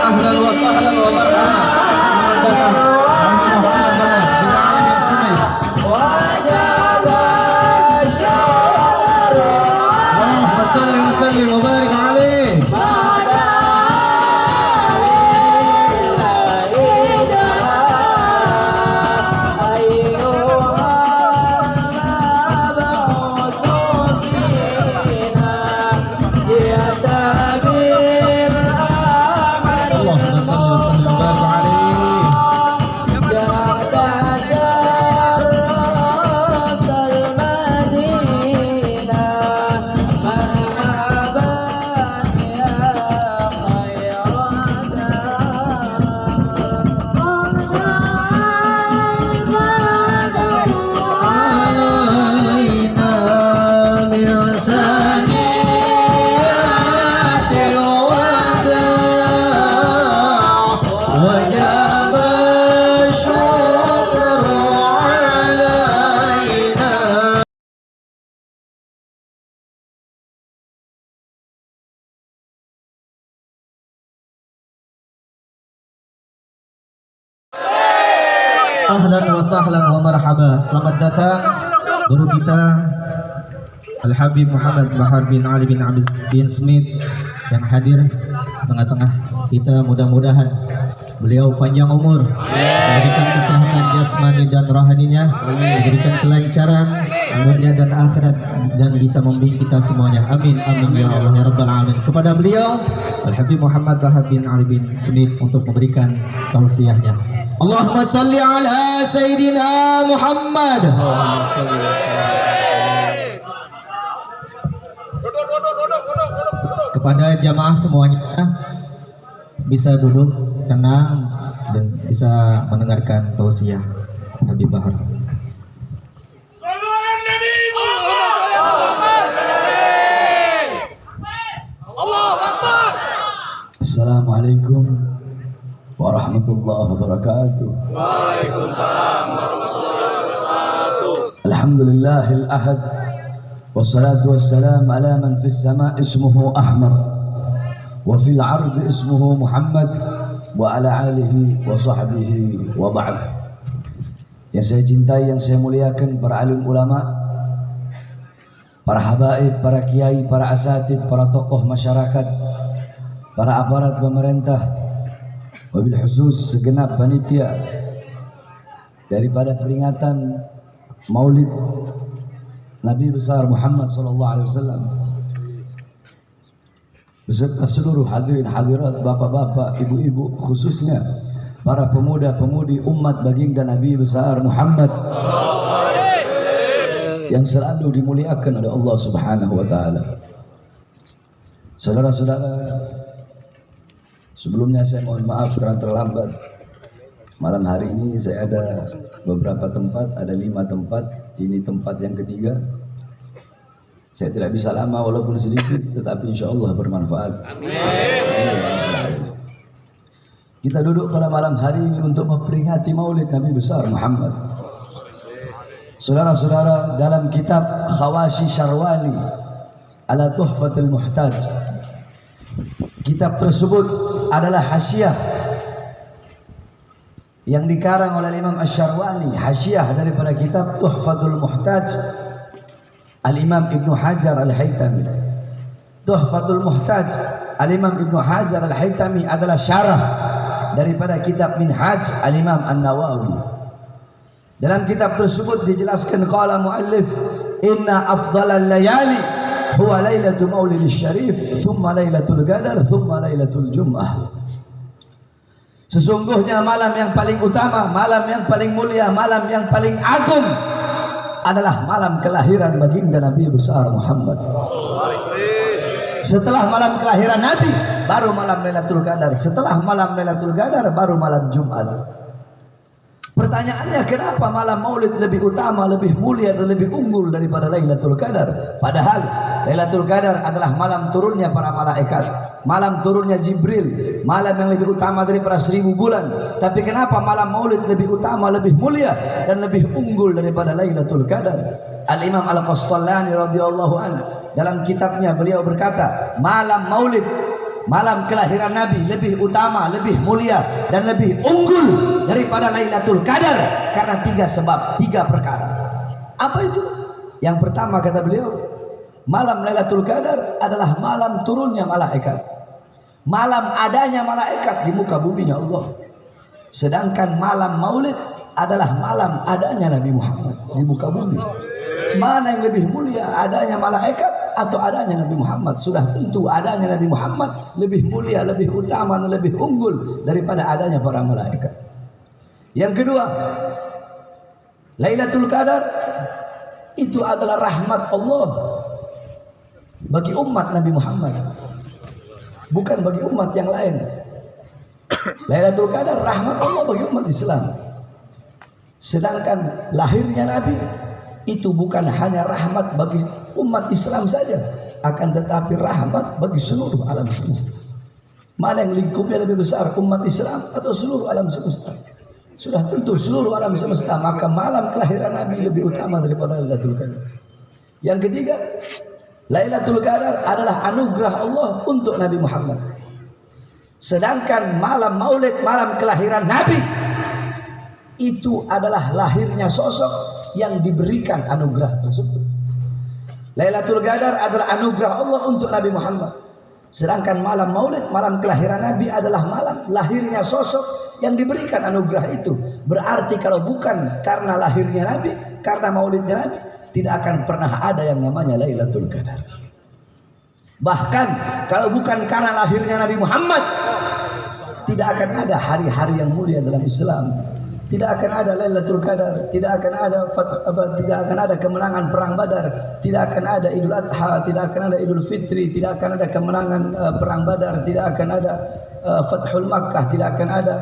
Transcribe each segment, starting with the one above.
Ahlan wa sahlan wa marhaban. Allahumma salli wa sallim wa barik alaihi. Ahlan wa sahlan wa marhaba. Selamat datang guru kita Al-Habib Muhammad Bahar bin Ali bin Abdul bin Smith yang hadir tengah-tengah kita. Mudah-mudahan beliau panjang umur, diberikan kesehatan jasmani dan rohaninya, diberikan kelancaran dunia dan akhirat, dan bisa membimbing kita semuanya. Amin amin ya Allah ya rabbal alamin. Kepada beliau Al-Habib Muhammad Bahar bin Ali bin Smith untuk memberikan tausiahnya. Allahumma salli ala Sayyidina Muhammad. Kepada jamaah semuanya bisa duduk tenang dan bisa mendengarkan tausiah Habib Bahar. Assalamualaikum warahmatullahi wabarakatuh. Waalaikumsalam warahmatullahi wabarakatuh. Alhamdulillahil ahad wassalatu wassalam ala man fis sama ismuhu Ahmad wa fil ard ismuhu Muhammad wa ala alihi wa sahbihi wa ba'd. Yang saya cintai, yang saya muliakan para alim ulama, para habaib, para kiai, para asatid, para tokoh masyarakat, para aparat pemerintah, wabil khusus segenap panitia daripada peringatan Maulid Nabi besar Muhammad SAW, beserta seluruh hadirin hadirat, bapak-bapak, ibu-ibu, khususnya para pemuda-pemudi umat baginda Nabi besar Muhammad yang selalu dimuliakan oleh Allah Subhanahu wa taala. Saudara-saudara, sebelumnya saya mohon maaf karena terlambat. Malam hari ini saya ada beberapa tempat, ada 5 tempat. Ini tempat yang ketiga. Saya tidak bisa lama walaupun sedikit, tetapi insya Allah bermanfaat. Amin. Kita duduk pada malam hari ini untuk memperingati Maulid Nabi besar Muhammad. Saudara-saudara, dalam kitab Khawashi Syarwani ala Tuhfatul Muhtaj, kitab tersebut adalah hasyiah yang dikarang oleh Imam Asy-Syarwani, hasyiah daripada kitab Tuhfatul Muhtaj Al-Imam Ibnu Hajar Al-Haytami. Tuhfatul Muhtaj Al-Imam Ibnu Hajar Al-Haytami adalah syarah daripada kitab Minhaj Al-Imam An-Nawawi. Dalam kitab tersebut dijelaskan, qala muallif, inna afdhalal layali huwa lailatul maulidis syarif, thumma lailatul qadar, thumma lailatul jum'ah. Sesungguhnya malam yang paling utama, malam yang paling mulia, malam yang paling agung adalah malam kelahiran baginda Nabi besar Muhammad. Setelah malam kelahiran Nabi, baru malam Lailatul Qadar. Setelah malam Lailatul Qadar, baru malam Jumat. Pertanyaannya, kenapa malam Maulid lebih utama, lebih mulia dan lebih unggul daripada Lailatul Qadar? Padahal Lailatul Qadar adalah malam turunnya para malaikat, malam turunnya Jibril, malam yang lebih utama daripada 1000 bulan. Tapi kenapa malam Maulid lebih utama, lebih mulia dan lebih unggul daripada Lailatul Qadar? Al-Imam Al-Qastallani radhiyallahu anhu dalam kitabnya beliau berkata, malam Maulid, malam kelahiran Nabi lebih utama, lebih mulia dan lebih unggul daripada Lailatul Qadar karena 3 sebab, 3 perkara. Apa itu? Yang pertama kata beliau, malam Lailatul Qadar adalah malam turunnya malaikat, malam adanya malaikat di muka buminya Allah. Sedangkan malam Maulid adalah malam adanya Nabi Muhammad di muka bumi. Mana yang lebih mulia, adanya malaikat atau adanya Nabi Muhammad? Sudah tentu adanya Nabi Muhammad lebih mulia, lebih utama dan lebih unggul daripada adanya para malaikat. Yang kedua, Lailatul Qadar itu adalah rahmat Allah bagi umat Nabi Muhammad, bukan bagi umat yang lain. Lailatul Qadar rahmat Allah bagi umat Islam. Sedangkan lahirnya Nabi itu bukan hanya rahmat bagi umat Islam saja, akan tetapi rahmat bagi seluruh alam semesta. Mana yang lingkupnya lebih besar, umat Islam atau seluruh alam semesta? Sudah tentu seluruh alam semesta, maka malam kelahiran Nabi lebih utama daripada Lailatul Qadar. Yang ketiga, Lailatul Qadar adalah anugerah Allah untuk Nabi Muhammad. Sedangkan malam Maulid, malam kelahiran Nabi, itu adalah lahirnya sosok yang diberikan anugerah tersebut. Lailatul Qadar adalah anugerah Allah untuk Nabi Muhammad. Sedangkan malam Maulid, malam kelahiran Nabi adalah malam lahirnya sosok yang diberikan anugerah itu. Berarti kalau bukan karena lahirnya Nabi, karena maulidnya Nabi, tidak akan pernah ada yang namanya Lailatul Qadar. Bahkan kalau bukan karena lahirnya Nabi Muhammad, tidak akan ada hari-hari yang mulia dalam Islam. Tidak akan ada Lailatul Qadar, tidak akan ada kemenangan perang Badar, tidak akan ada Idul Adha, tidak akan ada Idul Fitri, tidak akan ada kemenangan perang Badar, tidak akan ada Fathul Makkah, tidak akan ada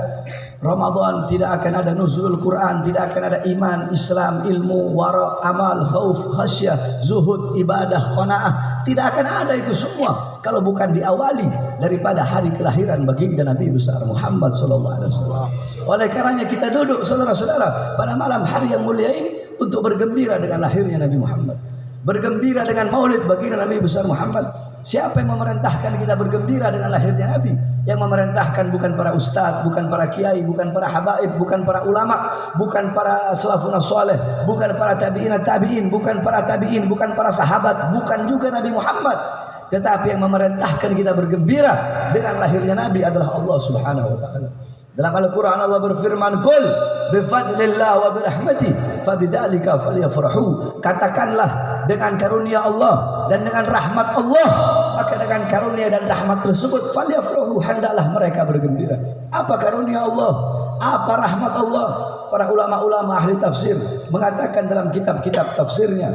Ramadan, tidak akan ada nuzulul Quran, tidak akan ada iman, Islam, ilmu, wara, amal, khauf, khasyah, zuhud, ibadah, qanaah. Tidak akan ada itu semua kalau bukan diawali daripada hari kelahiran baginda Nabi besar Muhammad sallallahu alaihi wasallam. Oleh karenanya kita duduk saudara-saudara pada malam hari yang mulia ini untuk bergembira dengan lahirnya Nabi Muhammad, bergembira dengan maulid baginda Nabi besar Muhammad. Siapa yang memerintahkan kita bergembira dengan lahirnya Nabi? Yang memerintahkan bukan para ustadz, bukan para kiai, bukan para habaib, bukan para ulama, bukan para salafun saleh, bukan para tabi'in, bukan para tabi'in, bukan para sahabat, bukan juga Nabi Muhammad. Tetapi yang memerintahkan kita bergembira dengan lahirnya Nabi adalah Allah Subhanahu wa taala. Dalam Al-Quran Allah berfirman, "Qul bifadlillah wa birahmati fabidzalika falyafrahu." Katakanlah dengan karunia Allah dan dengan rahmat Allah, maka dengan karunia dan rahmat tersebut falyafrahu, hendaklah mereka bergembira. Apa karunia Allah? Apa rahmat Allah? Para ulama-ulama ahli tafsir mengatakan dalam kitab-kitab tafsirnya,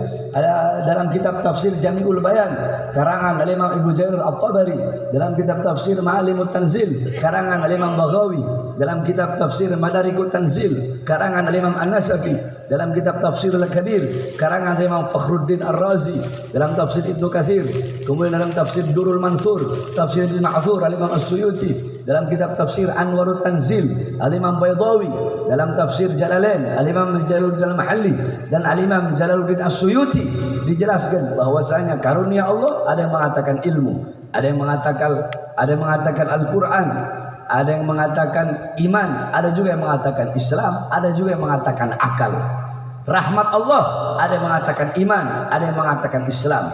dalam kitab tafsir Jami'ul Bayan karangan Al-Imam Ibnu Jarir At-Tabari, dalam kitab tafsir Ma'alimut Tanzil karangan Al-Imam Baghawi, dalam kitab tafsir Madarikut Tanzil karangan Al-Imam An-Nasafi, dalam kitab tafsir Al-Kabir karangan Imam Fakhruddin Ar-Razi, dalam tafsir Ibnu Katsir, kemudian dalam tafsir Durul Mansur, tafsir Al-Ma'thur Al-Imam As-Suyuti, dalam kitab tafsir Anwarut Tanzil Al-Imam Baydawi, dalam tafsir Jalalain Al-Imam Jalaluddin Al-Mahalli dan Al-Imam Jalaluddin As-Suyuti dijelaskan bahwasanya karunia Allah ada yang mengatakan ilmu, ada yang mengatakan Al-Qur'an, ada yang mengatakan iman, ada juga yang mengatakan Islam, ada juga yang mengatakan akal. Rahmat Allah ada yang mengatakan iman, ada yang mengatakan Islam.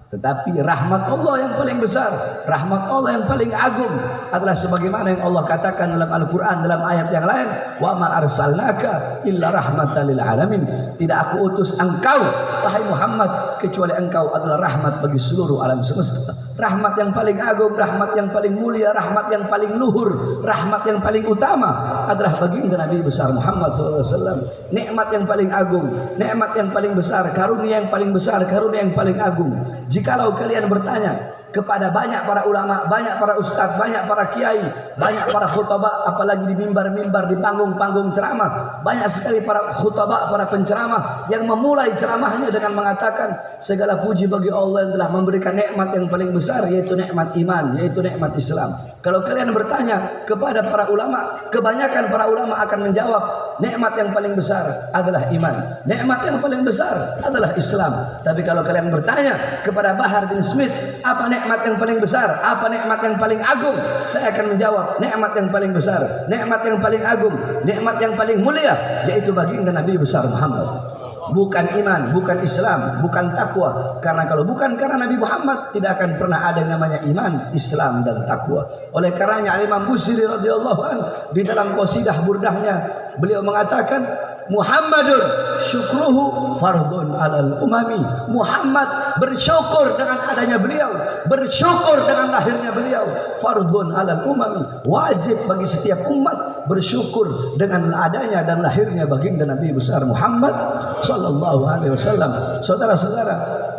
Tetapi rahmat Allah yang paling besar, rahmat Allah yang paling agung adalah sebagaimana yang Allah katakan dalam Al-Quran dalam ayat yang lain, wa ma arsalnaka illa rahmatan lil alamin. Tidak aku utus engkau wahai Muhammad kecuali engkau adalah rahmat bagi seluruh alam semesta. Rahmat yang paling agung, rahmat yang paling mulia, rahmat yang paling luhur, rahmat yang paling utama adalah baginda Nabi besar Muhammad SAW. Nikmat yang paling agung, nikmat yang paling besar, karunia yang paling besar, karunia yang paling agung. Jikalau kalian bertanya, kepada banyak para ulama, banyak para ustadz, banyak para kiai, banyak para khutbah, apalagi di mimbar-mimbar, di panggung-panggung ceramah, banyak sekali para khutbah, para penceramah yang memulai ceramahnya dengan mengatakan segala puji bagi Allah yang telah memberikan nikmat yang paling besar, yaitu nikmat iman, yaitu nikmat Islam. Kalau kalian bertanya kepada para ulama, kebanyakan para ulama akan menjawab nikmat yang paling besar adalah iman, nikmat yang paling besar adalah Islam. Tapi kalau kalian bertanya kepada Bahar bin Smith, apa nikmat yang paling besar, apa nikmat yang paling agung, saya akan menjawab nikmat yang paling besar, nikmat yang paling agung, nikmat yang paling mulia, yaitu baginda Nabi besar Muhammad. Bukan iman, bukan Islam, bukan takwa. Karena kalau bukan karena Nabi Muhammad, tidak akan pernah ada yang namanya iman, Islam dan takwa. Oleh karenanya Imam Busiri radhiyallahu anhu di dalam qasidah burdahnya beliau mengatakan, Muhammadun syukruhu fardun alal umami. Muhammad bersyukur dengan adanya beliau, bersyukur dengan lahirnya beliau, fardun alal umami, wajib bagi setiap umat bersyukur dengan adanya dan lahirnya baginda Nabi besar Muhammad sallallahu alaihi wasallam. Saudara-saudara,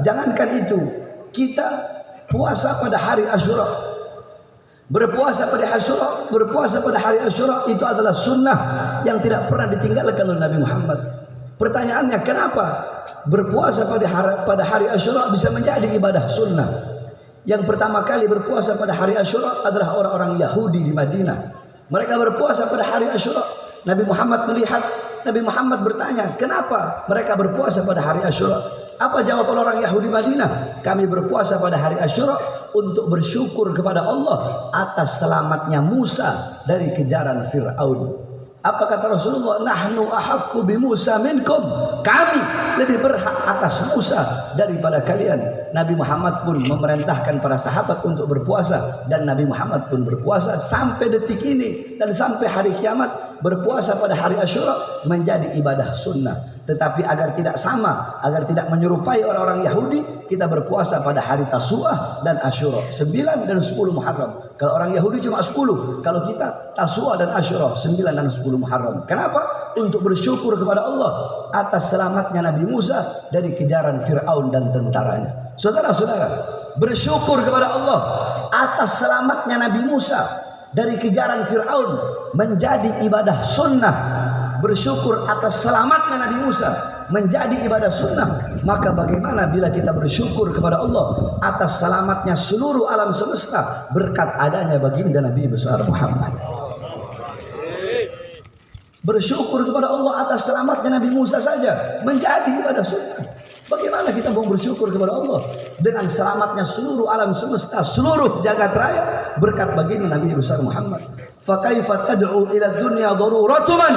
jangankan itu, kita puasa pada hari Asyura, berpuasa pada hari Asyura itu adalah sunnah yang tidak pernah ditinggalkan oleh Nabi Muhammad. Pertanyaannya, kenapa berpuasa pada hari Asyura bisa menjadi ibadah sunnah? Yang pertama kali berpuasa pada hari Asyura adalah orang-orang Yahudi di Madinah. Mereka berpuasa pada hari Asyura. Nabi Muhammad melihat, Nabi Muhammad bertanya, kenapa mereka berpuasa pada hari Asyura? Apa jawaban orang Yahudi Madinah? Kami berpuasa pada hari Asyura untuk bersyukur kepada Allah atas selamatnya Musa dari kejaran Fir'aun. Apa kata Rasulullah? Nahnu ahaqqu bi Musa minkum. Kami lebih berhak atas Musa daripada kalian. Nabi Muhammad pun memerintahkan para sahabat untuk berpuasa, dan Nabi Muhammad pun berpuasa sampai detik ini dan sampai hari kiamat. Berpuasa pada hari Asyura menjadi ibadah sunnah. Tetapi agar tidak sama, agar tidak menyerupai orang-orang Yahudi, kita berpuasa pada hari Tasu'ah dan Asyura, 9 dan 10 Muharram. Kalau orang Yahudi cuma 10, kalau kita Tasu'ah dan Asyura 9 dan 10 Muharram. Kenapa? Untuk bersyukur kepada Allah atas selamatnya Nabi Musa dari kejaran Fir'aun dan tentaranya. Saudara-saudara, bersyukur kepada Allah atas selamatnya Nabi Musa dari kejaran Fir'aun menjadi ibadah sunnah. Bersyukur atas selamatnya Nabi Musa menjadi ibadah sunnah. Maka bagaimana bila kita bersyukur kepada Allah atas selamatnya seluruh alam semesta berkat adanya baginda Nabi besar Muhammad. Bersyukur kepada Allah atas selamatnya Nabi Musa saja menjadi ibadah sunnah. Bagaimana kita mau bersyukur kepada Allah dengan selamatnya seluruh alam semesta, seluruh jagat raya berkat baginda Nabi besar Muhammad. Fa kaifa tad'u ila dunya daruratan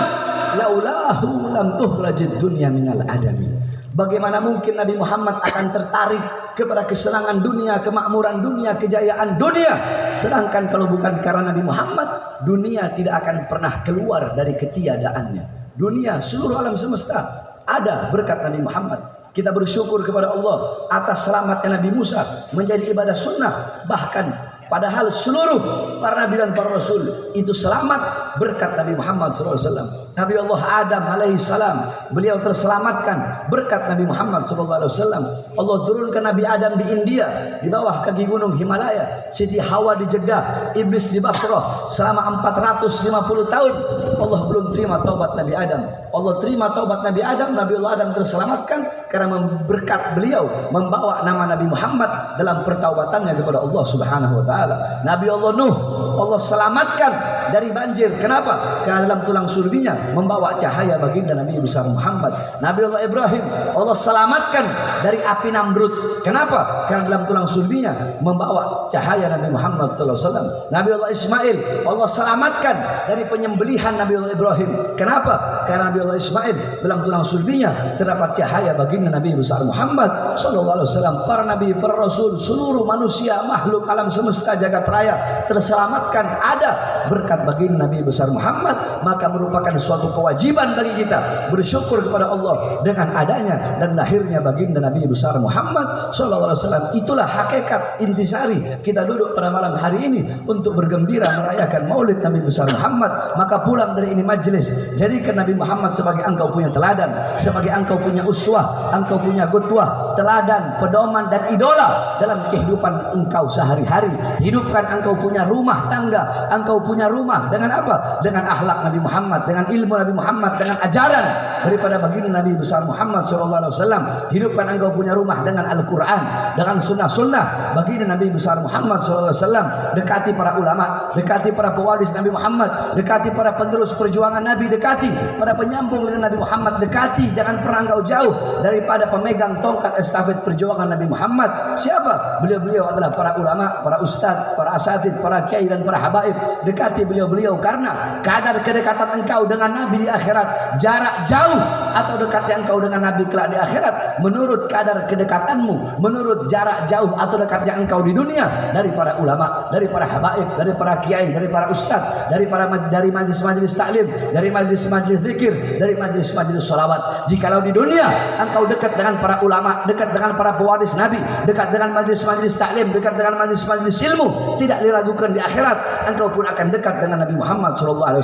laulahu lam tukhrajid dunya minal adami. Bagaimana mungkin Nabi Muhammad akan tertarik kepada kesenangan dunia, kemakmuran dunia, kejayaan dunia, sedangkan kalau bukan karena Nabi Muhammad, dunia tidak akan pernah keluar dari ketiadaannya. Dunia, seluruh alam semesta ada berkat Nabi Muhammad. Kita bersyukur kepada Allah atas selamatnya Nabi Musa menjadi ibadah sunnah. Bahkan padahal seluruh para nabi dan para rasul itu selamat berkat Nabi Muhammad SAW. Nabi Allah Adam alaihissalam, beliau terselamatkan berkat Nabi Muhammad SAW. Allah turunkan Nabi Adam di India, di bawah kaki gunung Himalaya. Siti Hawa di Jeddah, Iblis di Basrah. Selama 450 tahun Allah belum terima taubat Nabi Adam. Allah terima taubat Nabi Adam. Nabi Allah Adam terselamatkan karena berkat beliau membawa nama Nabi Muhammad dalam pertaubatannya kepada Allah Subhanahu wa taala. Nabi Allah Nuh, Allah selamatkan dari banjir. Kenapa? Karena dalam tulang sulbinya membawa cahaya baginda Nabi besar Muhammad. Nabi Allah Ibrahim, Allah selamatkan dari api Namrud. Kenapa? Karena dalam tulang sulbinya membawa cahaya Nabi Muhammad SAW. Nabi Allah Ismail, Allah selamatkan dari penyembelihan Nabi Allah Ibrahim. Kenapa? Karena Nabi Allah Ismail dalam tulang sulbinya terdapat cahaya baginda Nabi besar Muhammad SAW. Para nabi, para rasul, seluruh manusia, makhluk alam semesta jagat raya terselamatkan ada berkat baginda Nabi besar Muhammad. Maka merupakan suatu kewajiban bagi kita bersyukur kepada Allah dengan adanya dan lahirnya baginda Nabi besar Muhammad SAW. Itulah hakikat intisari kita duduk pada malam hari ini untuk bergembira merayakan maulid Nabi besar Muhammad. Maka pulang dari ini majlis majelis. Jadikan Nabi Muhammad sebagai engkau punya teladan, sebagai engkau punya uswah, engkau punya qudwah, teladan, pedoman dan idola dalam kehidupan engkau sehari-hari. Hidupkan engkau punya rumah tangga, engkau punya rumah dengan apa? Dengan akhlak Nabi Muhammad, dengan ilmu Nabi Muhammad, dengan ajaran daripada baginda Nabi besar Muhammad sallallahu alaihi wasallam. Hidupkan engkau punya rumah dengan Al-Qur'an, dengan sunnah-sunnah baginda Nabi besar Muhammad sallallahu alaihi wasallam. Dekati para ulama, dekati para pewaris Nabi Muhammad, dekati para penerus perjuangan Nabi, dekati para penyambung dengan Nabi Muhammad, dekati, jangan pernah engkau jauh daripada pemegang tongkat estafet perjuangan Nabi Muhammad. Siapa? Beliau-beliau adalah para ulama, para ustadz, para asatidz, para kiai dan para habaib. Dekati beliau-beliau karena kadar kedekatan engkau dengan Nabi di akhirat, jarak jauh atau dekatnya engkau dengan Nabi kelak di akhirat menurut kadar kedekatanmu, menurut jarak jauh atau dekatnya engkau di dunia dari para ulama, dari para habaib, dari para kiai, dari para ustadz, dari majlis-majlis taklim, dari majlis-majlis zikir, dari majlis-majlis sholawat. Jikalau di dunia engkau dekat dengan para ulama, dekat dengan para pewaris Nabi, dekat dengan majlis-majlis taklim, dekat dengan majlis-majlis ilmu, tidak diragukan di akhirat engkau pun akan dekat dengan Nabi Muhammad SAW.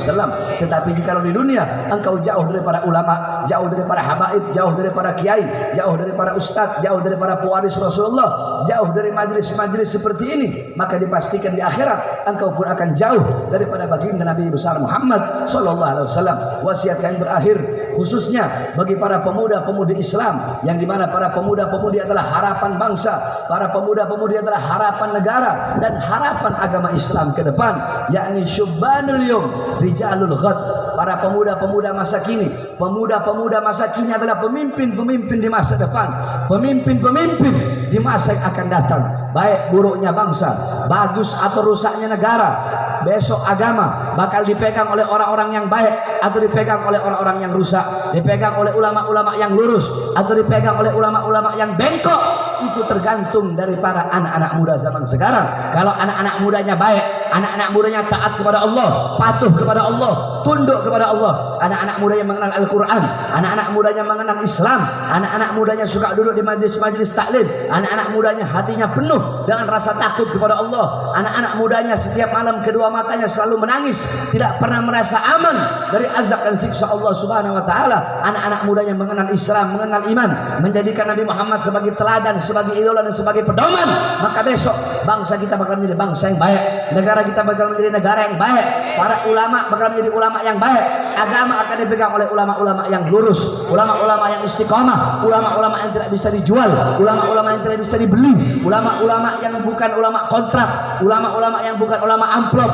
Tetapi jikalau di dunia engkau jauh dari para ulama, jauh dari para habaib, jauh dari para kiai, jauh dari para ustadz, jauh dari para pewaris Rasulullah, jauh dari majlis-majlis seperti ini, maka dipastikan di akhirat engkau pun akan jauh daripada baginda Nabi besar Muhammad SAW. Wasiat saya yang terakhir khususnya bagi para pemuda-pemudi Islam, yang dimana para pemuda-pemudi adalah harapan bangsa, para pemuda-pemudi adalah harapan negara dan harapan agama Islam ke depan, yakni syubbanul yawm rijalul ghad. Para pemuda-pemuda masa kini, pemuda-pemuda masa kini adalah pemimpin-pemimpin di masa depan, pemimpin-pemimpin di masa yang akan datang. Baik buruknya bangsa, bagus atau rusaknya negara, besok agama bakal dipegang oleh orang-orang yang baik atau dipegang oleh orang-orang yang rusak, dipegang oleh ulama-ulama yang lurus atau dipegang oleh ulama-ulama yang bengkok. Itu tergantung dari para anak-anak muda zaman sekarang. Kalau anak-anak mudanya baik, anak-anak mudanya taat kepada Allah, patuh kepada Allah, tunduk kepada Allah, anak-anak mudanya mengenal Al-Quran, anak-anak mudanya mengenal Islam, anak-anak mudanya suka duduk di majlis-majlis taklim, anak-anak mudanya hatinya penuh dengan rasa takut kepada Allah, anak-anak mudanya setiap malam kedua matanya selalu menangis, tidak pernah merasa aman dari azab dan siksa Allah Subhanahu wa taala. Anak-anak mudanya mengenal Islam, mengenal iman, menjadikan Nabi Muhammad sebagai teladan, sebagai idola dan sebagai pedoman, maka besok bangsa kita bakal menjadi bangsa yang baik, negara kita bakal menjadi negara yang baik, para ulama bakal menjadi ulama yang baik, agama akan dipegang oleh ulama-ulama yang lurus, ulama-ulama yang istiqomah, ulama-ulama yang tidak bisa dijual, ulama-ulama yang tidak bisa dibeli, ulama-ulama yang bukan ulama kontrak, ulama-ulama yang bukan ulama amplop,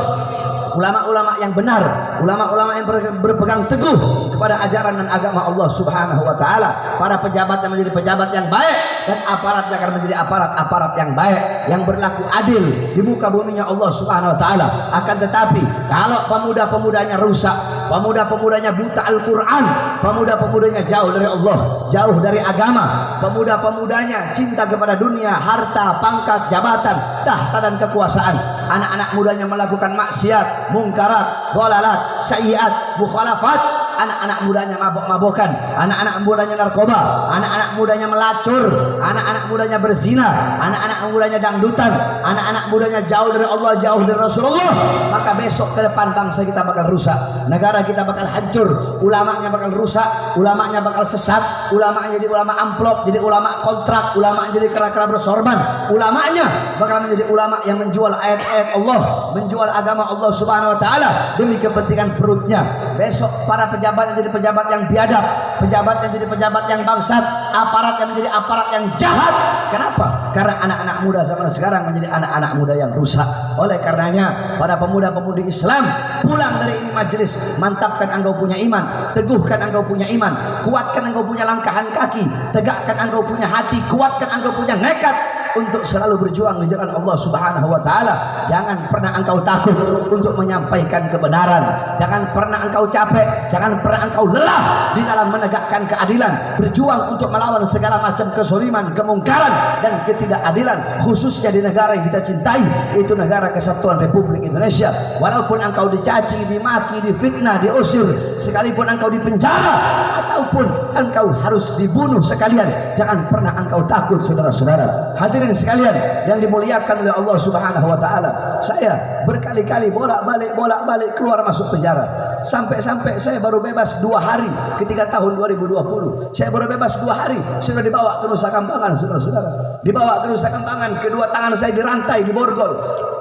ulama-ulama yang benar, ulama-ulama yang berpegang teguh kepada ajaran dan agama Allah Subhanahu wa taala. Para pejabat yang menjadi pejabat yang baik dan aparatnya akan menjadi aparat-aparat yang baik, yang berlaku adil di muka buminya Allah Subhanahu wa taala. Akan tetapi kalau pemuda-pemudanya rusak, pemuda-pemudanya buta Al-Qur'an, pemuda-pemudanya jauh dari Allah, jauh dari agama, pemuda-pemudanya cinta kepada dunia, harta, pangkat, jabatan, tahta dan kekuasaan, anak-anak mudanya melakukan maksiat, mungkarat, dhalalat, sayyiat, mukhalafat, anak-anak mudanya mabok-mabokan, anak-anak mudanya narkoba, anak-anak mudanya melacur, anak-anak mudanya berzina, anak-anak mudanya dangdutan, anak-anak mudanya jauh dari Allah, jauh dari Rasulullah, maka besok ke depan bangsa kita bakal rusak, negara kita bakal hancur, ulamanya bakal rusak, ulamanya bakal sesat, ulamanya jadi ulama amplop, jadi ulama kontrak, ulama jadi kera-kera bersorban, ulamanya bakal menjadi ulama yang menjual ayat-ayat Allah, menjual agama Allah Subhanahu wa taala demi kepentingan perutnya. Besok para pejabat yang jadi pejabat yang biadab, pejabat yang jadi pejabat yang bangsat, aparat yang menjadi aparat yang jahat. Kenapa? Karena anak-anak muda zaman sekarang menjadi anak-anak muda yang rusak. Oleh karenanya para pemuda-pemudi Islam, pulang dari ini majelis, mantapkan engkau punya iman, teguhkan engkau punya iman, kuatkan engkau punya langkahan kaki, tegakkan engkau punya hati, kuatkan engkau punya nekat untuk selalu berjuang di jalan Allah Subhanahu wa taala. Jangan pernah engkau takut untuk menyampaikan kebenaran. Jangan pernah engkau capek, jangan pernah engkau lelah di dalam menegakkan keadilan, berjuang untuk melawan segala macam kezaliman, kemungkaran dan ketidakadilan, khususnya di negara yang kita cintai, itu negara kesatuan Republik Indonesia. Walaupun engkau dicaci, dimaki, difitnah, diusir, sekalipun engkau dipenjara ataupun engkau harus dibunuh sekalian, jangan pernah engkau takut, saudara-saudara. Hadirin Hadirin sekalian yang dimuliakan oleh Allah Subhanahu wa taala, saya berkali-kali bolak-balik keluar masuk penjara. Sampai-sampai saya baru bebas 2 hari ketika tahun 2020. Saya baru bebas 2 hari, sudah dibawa ke Nusa Kambangan, saudara-saudara. Dibawa ke Nusa Kambangan, kedua tangan saya dirantai, diborgol.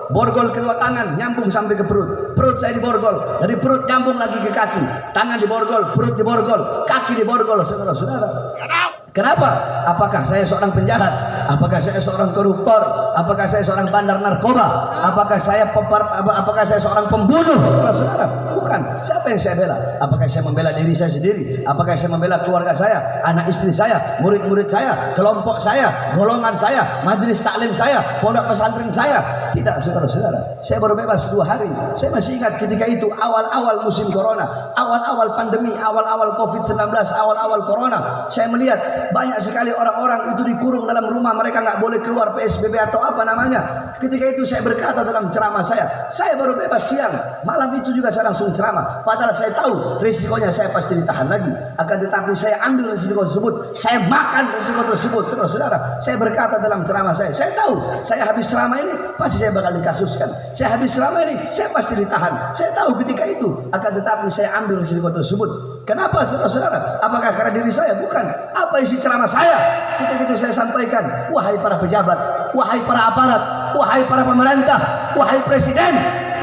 Borgol kedua tangan nyambung sampai ke perut. Perut saya diborgol, dari perut nyambung lagi ke kaki. Tangan diborgol, perut diborgol, kaki diborgol, saudara-saudara. Kenapa? Apakah saya seorang penjahat? Apakah saya seorang koruptor? Apakah saya seorang bandar narkoba? Apakah saya seorang pembunuh? Saudara-saudara, bukan. Siapa yang saya bela? Apakah saya membela diri saya sendiri? Apakah saya membela keluarga saya, anak istri saya, murid-murid saya, kelompok saya, golongan saya, majelis taklim saya, pondok pesantren saya? Tidak, saudara-saudara. Saya baru bebas 2 hari. Saya masih ingat ketika itu awal-awal musim corona, awal-awal pandemi, awal-awal COVID-19, awal-awal corona. Saya melihat banyak sekali orang-orang itu dikurung dalam rumah, mereka nggak boleh keluar, PSBB atau apa namanya. Ketika itu saya berkata dalam ceramah saya baru bebas siang, malam itu juga saya langsung ceramah. Padahal saya tahu risikonya saya pasti ditahan lagi. Akan tetapi saya ambil risiko tersebut, saya makan risiko tersebut, saudara-saudara. Saya berkata dalam ceramah saya tahu saya habis ceramah ini pasti saya bakal dikasuskan. Saya habis ceramah ini saya pasti ditahan. Saya tahu ketika itu, akan tetapi saya ambil risiko tersebut. Kenapa, saudara-saudara? Apakah karena diri saya? Bukan. Apa isi ceramah saya? Ketika itu saya sampaikan, wahai para pejabat, wahai para aparat, wahai para pemerintah, wahai presiden,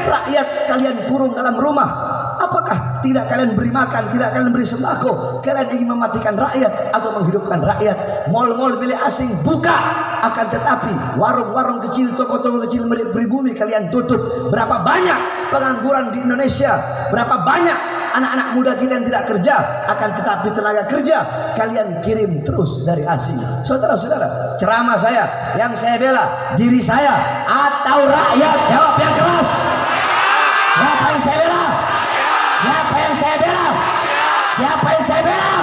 rakyat kalian kurung dalam rumah. Apakah tidak kalian beri makan, tidak kalian beri sembako? Kalian ingin mematikan rakyat atau menghidupkan rakyat? Mal-mal milik asing buka, akan tetapi warung-warung kecil, toko-toko kecil pribumi kalian tutup. Berapa banyak pengangguran di Indonesia? Berapa banyak anak-anak muda kita yang tidak kerja? Akan tetapi tenaga kerja kalian kirim terus dari asing. Saudara-saudara, ceramah saya, yang saya bela diri saya atau rakyat? Jawab yang keras. Siapa yang saya bela? Siapa yang saya bela? Siapa yang saya bela?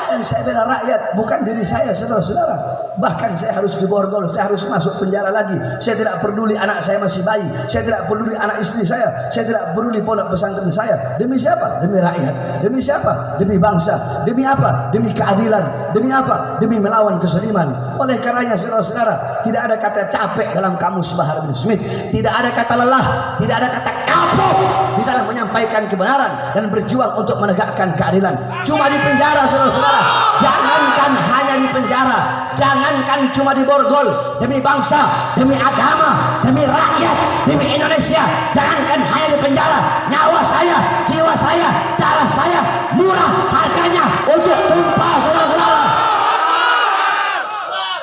Yang saya bela rakyat, bukan diri saya, saudara-saudara. Bahkan saya harus diborgol, saya harus masuk penjara lagi. Saya tidak peduli anak saya masih bayi, saya tidak peduli anak istri saya tidak peduli pondok pesantren saya. Demi siapa? Demi rakyat. Demi siapa? Demi bangsa. Demi apa? Demi keadilan. Demi apa? Demi melawan kezaliman. Oleh karenanya, saudara-saudara, tidak ada kata capek dalam kamus Bahar bin Smith. Tidak ada kata lelah, tidak ada kata kapok di dalam menyampaikan kebenaran dan berjuang untuk menegakkan keadilan. Cuma di penjara, saudara-saudara. Jangankan hanya di penjara, jangankan cuma diborgol, demi bangsa, demi agama, demi rakyat, demi Indonesia. Jangankan hanya di penjara, nyawa saya, jiwa saya, darah saya murah harganya untuk tumpah, saudara-saudara.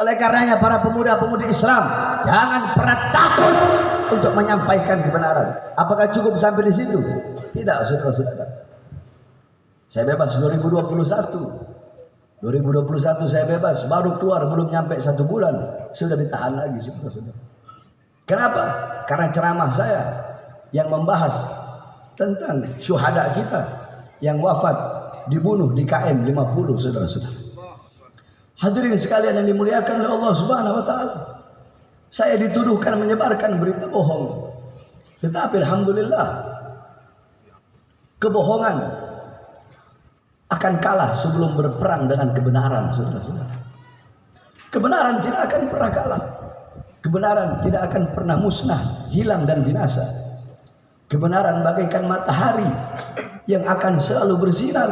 Oleh karenanya para pemuda-pemudi Islam, jangan pernah takut untuk menyampaikan kebenaran. Apakah cukup sampai di situ? Tidak, saudara-saudara. Saya bebas 2021 saya bebas, baru keluar belum nyampe 1 bulan sudah ditahan lagi, saudara-saudara. Kenapa? Karena ceramah saya yang membahas tentang syuhada kita yang wafat dibunuh di KM 50, saudara-saudara. Hadirin sekalian yang dimuliakan oleh Allah Subhanahu wa taala. Saya dituduhkan menyebarkan berita bohong. Tetapi alhamdulillah, kebohongan akan kalah sebelum berperang dengan kebenaran, saudara-saudara. Kebenaran tidak akan pernah kalah. Kebenaran tidak akan pernah musnah, hilang dan binasa. Kebenaran bagaikan matahari yang akan selalu bersinar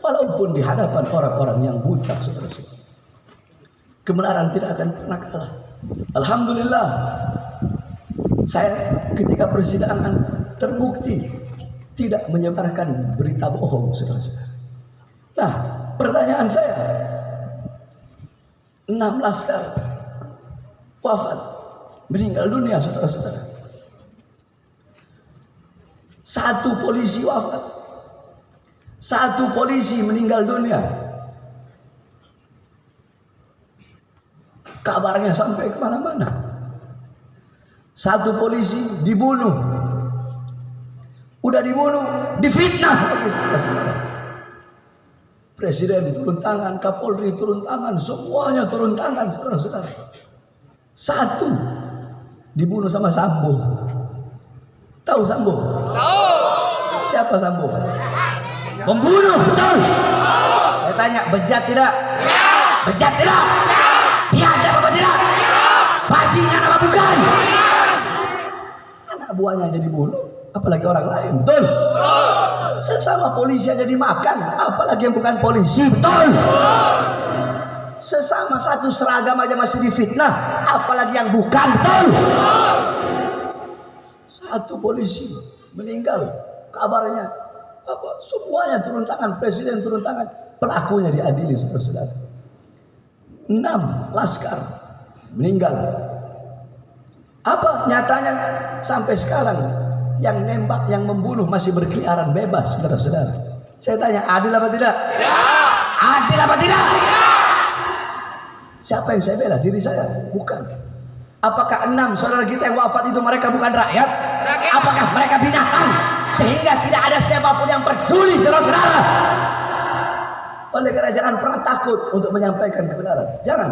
walaupun di hadapan orang-orang yang buta, saudara-saudara. Kebenaran tidak akan pernah kalah. Alhamdulillah, saya ketika persidangan terbukti tidak menyebarkan berita bohong, saudara-saudara. Nah, pertanyaan saya, 6 laskar wafat, meninggal dunia, saudara-saudara. 1 polisi wafat, 1 polisi meninggal dunia. Kabarnya sampai kemana-mana. 1 polisi dibunuh, udah dibunuh, difitnah lagi, saudara-saudara. Presiden turun tangan, Kapolri turun tangan, semuanya turun tangan, saudara-saudara. 1 dibunuh sama Sambo. Tahu Sambo? Tahu. Siapa Sambo? Pembunuh, betul. Saya tanya, bejat tidak? Ya. Bejat tidak? Ya. Biadab apa tidak? Ya. bajingan apa bukan? Anak buahnya jadi bunuh, apalagi orang lain, betul? Sesama polisi aja dimakan, apalagi yang bukan polisi, betul? Sesama satu seragam aja masih difitnah, apalagi yang bukan, betul? Satu polisi meninggal, kabarnya apa? Semuanya turun tangan, presiden turun tangan, pelakunya diadili, saudara-saudara. 6 laskar meninggal. Apa nyatanya sampai sekarang yang nembak, yang membunuh masih berkeliaran bebas, saudara-saudara. Saya tanya, adil apa tidak? Ya. Adil apa tidak? Ya. Siapa yang saya bela? Diri saya? Bukan. Apakah 6 saudara kita yang wafat itu mereka bukan rakyat? Apakah mereka binatang? Sehingga tidak ada siapapun yang peduli, saudara-saudara. Oleh karena jangan pernah takut untuk menyampaikan kebenaran. Jangan.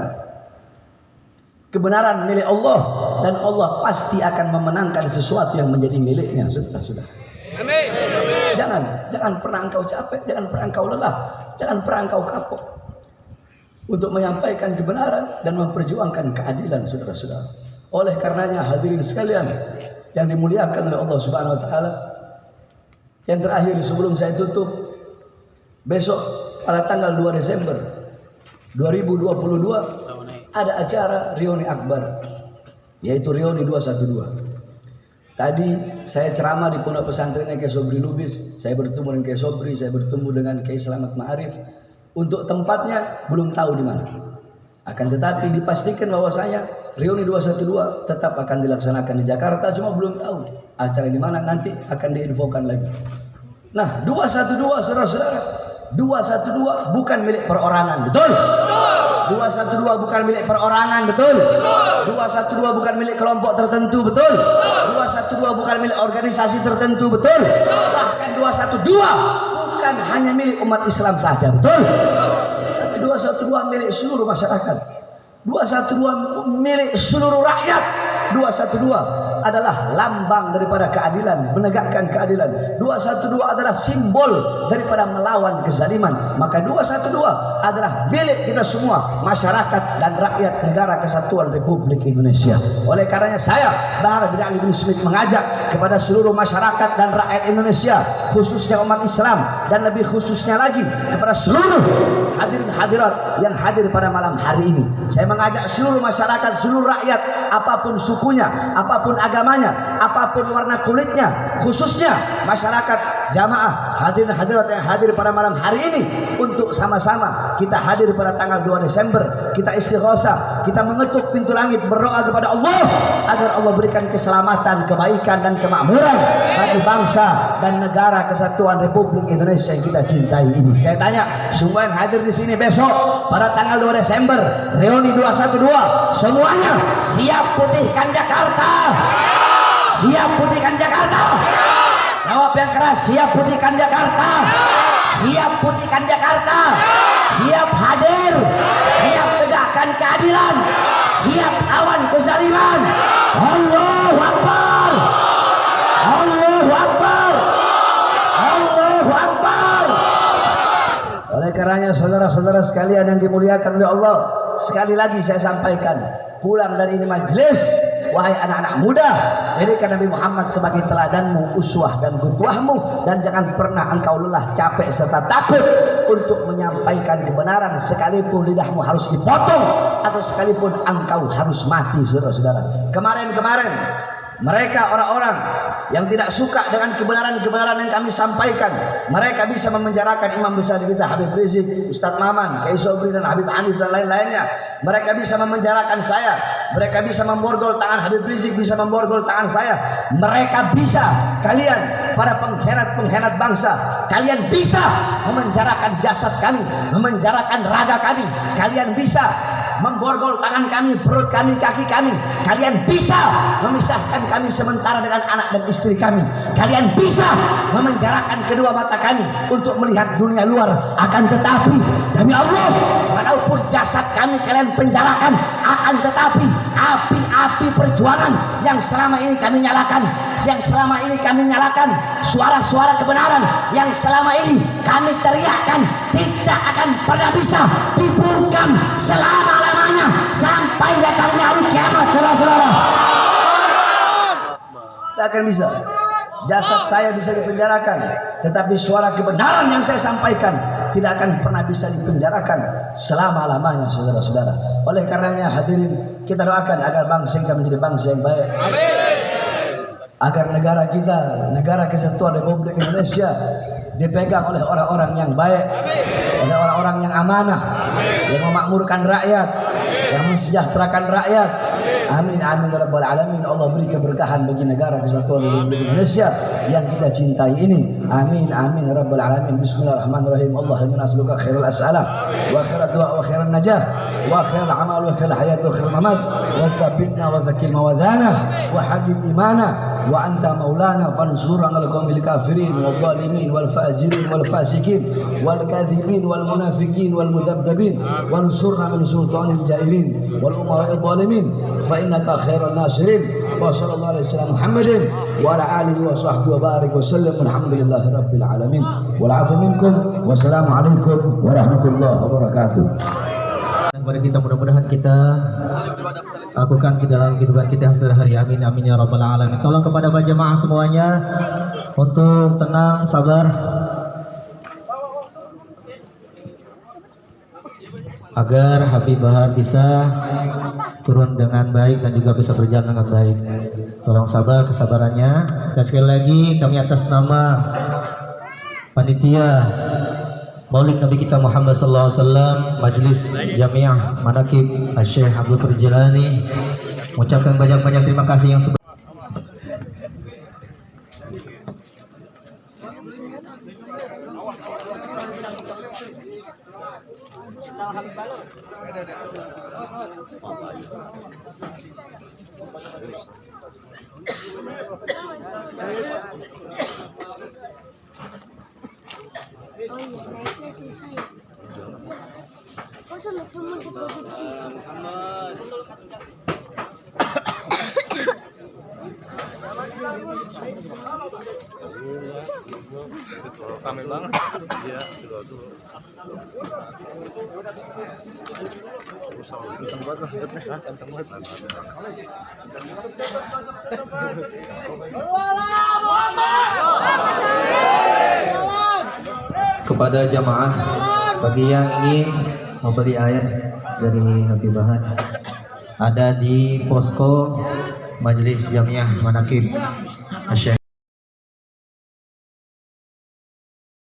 Kebenaran milik Allah, dan Allah pasti akan memenangkan sesuatu yang menjadi miliknya, saudara-saudara. Amin. Jangan pernah engkau capek, jangan pernah engkau lelah, jangan pernah engkau kapok untuk menyampaikan kebenaran dan memperjuangkan keadilan, saudara-saudara. Oleh karenanya hadirin sekalian yang dimuliakan oleh Allah Subhanahu wa taala, yang terakhir sebelum saya tutup, besok pada tanggal 2 Desember 2022 ada acara reuni akbar, yaitu reuni 212. Tadi saya ceramah di pondok pesantrennya Kiai Sobri Lubis, saya bertemu dengan Kiai Sobri, saya bertemu dengan Kiai Selamat Ma'arif. Untuk tempatnya belum tahu di mana. Akan tetapi dipastikan bahwasanya reuni 212 tetap akan dilaksanakan di Jakarta, cuma belum tahu acara di mana, nanti akan diinfokan lagi. Nah, 212 saudara-saudara, 212 bukan milik perorangan, betul? 212 bukan milik perorangan, betul? 212 bukan milik kelompok tertentu, betul? 212 bukan milik organisasi tertentu, betul? Bahkan 212 bukan hanya milik umat Islam saja, betul? Tapi 212 milik seluruh masyarakat. 212 milik seluruh rakyat. 212 adalah lambang daripada keadilan, menegakkan keadilan. 212 adalah simbol daripada melawan kezaliman. Maka 212 adalah milik kita semua, masyarakat dan rakyat negara kesatuan Republik Indonesia. Oleh karenanya saya, Bahar bin Ali bin Smith, mengajak kepada seluruh masyarakat dan rakyat Indonesia, khususnya umat Islam, dan lebih khususnya lagi kepada seluruh hadirin hadirat yang hadir pada malam hari ini. Saya mengajak seluruh masyarakat, seluruh rakyat, apapun sukunya, apapun agamanya, apapun warna kulitnya, khususnya masyarakat jamaah hadirin hadirat yang hadir pada malam hari ini, untuk sama-sama kita hadir pada tanggal 2 Desember, kita istighosah, kita mengetuk pintu langit, berdoa kepada Allah agar Allah berikan keselamatan, kebaikan dan kemakmuran bagi bangsa dan negara kesatuan Republik Indonesia yang kita cintai ini. Saya tanya semua yang hadir di sini besok pada tanggal 2 Desember reuni 212, semuanya siap putihkan Jakarta? Siap putihkan Jakarta? Jawab yang keras, siap putihkan Jakarta? Siap putihkan Jakarta? Siap hadir? Siap tegakkan keadilan? Siap lawan kezaliman? Allahu Akbar! Allahu Akbar! Allahu Akbar! Oleh karenanya saudara-saudara sekalian yang dimuliakan oleh Allah, sekali lagi saya sampaikan, pulang dari ini majelis, wahai anak-anak muda, jadikan Nabi Muhammad sebagai teladanmu, uswah dan qudwahmu, dan jangan pernah engkau lelah, capek serta takut untuk menyampaikan kebenaran, sekalipun lidahmu harus dipotong atau sekalipun engkau harus mati, saudara-saudara. Kemarin-kemarin mereka orang-orang yang tidak suka dengan kebenaran-kebenaran yang kami sampaikan, mereka bisa memenjarakan imam besar kita Habib Rizik, Ustadz Maman, Kiai Sobri dan Habib Hanif dan lain-lainnya. Mereka bisa memenjarakan saya, mereka bisa memborgol tangan Habib Rizik, bisa memborgol tangan saya. Mereka bisa, kalian para pengkhianat-pengkhianat bangsa, kalian bisa memenjarakan jasad kami, memenjarakan raga kami. Kalian bisa memborgol tangan kami, perut kami, kaki kami. Kalian bisa memisahkan kami sementara dengan anak dan istri kami. Kalian bisa memenjarakan kedua mata kami untuk melihat dunia luar. Akan tetapi demi Allah, walaupun jasad kami kalian penjarakan, akan tetapi api-api perjuangan yang selama ini kami nyalakan, suara-suara kebenaran yang selama ini kami teriakkan, tidak akan pernah bisa dibungkam selama-lamanya. selama-lamanya sampai datangnya hari kiamat, saudara-saudara. Tidak akan bisa. Jasad saya bisa dipenjarakan, tetapi suara kebenaran yang saya sampaikan tidak akan pernah bisa dipenjarakan selama-lamanya, saudara-saudara. Oleh karenanya hadirin, kita doakan agar bangsa kita menjadi bangsa yang baik. Agar negara kita, negara kesatuan Republik Indonesia dipegang oleh orang-orang yang baik, oleh orang-orang yang amanah, yang memakmurkan rakyat, yang mensejahterakan rakyat. Amin amin ya rabbal alamin. Allah beri keberkahan bagi negara kesatuan Republik Indonesia yang kita cintai ini. Amin amin ya rabbal alamin. Bismillahirrahmanirrahim. Allahumma nas'aluka khairal as'ala wa khairat du'a wa khairan najah wa khairal amal wa khairal hayat wa khairal mamat wa tsabbitna wa zakil mawadana wa hajib imana wa anta maulana fansurna 'alal qaumil kafirin wal zalimin wal fajirin wal fasikin wal kadhibin wal munafiqin wal mudzabdzabin wansurna min sultanil jairin wal umara'id zalimin fa innaka khairan nasirin wa sallallahu alaihi wasallam Muhammadin wa ala alihi wa sahbihi wa barik wa sallam alhamdulillahi rabbil alamin wal afu minkum wassalamu alaikum warahmatullahi wabarakatuh. Kepada kita mudah-mudahan kita lakukan di dalam kehidupan kita sehari-hari. Amin amin ya rabbal alamin. Tolong kepada jemaah semuanya untuk tenang, sabar, agar Habib Bahar bisa turun dengan baik dan juga bisa berjalan dengan baik. Tolong sabar kesabarannya. Dan sekali lagi kami atas nama panitia Maulid Nabi kita Muhammad sallallahu alaihi wasallam Majelis Jamiah Manaqib Syekh Abdul Qadir Jilani mengucapkan banyak-banyak terima kasih yang Oh iya, naiknya susah ya. Masa lupa mau diproduksi? Rame banget. Iya, dulu. kepada jamaah bagi yang ingin membeli air dari Habib Bahar ada di posko Majelis Jamiah Manaqib Syekh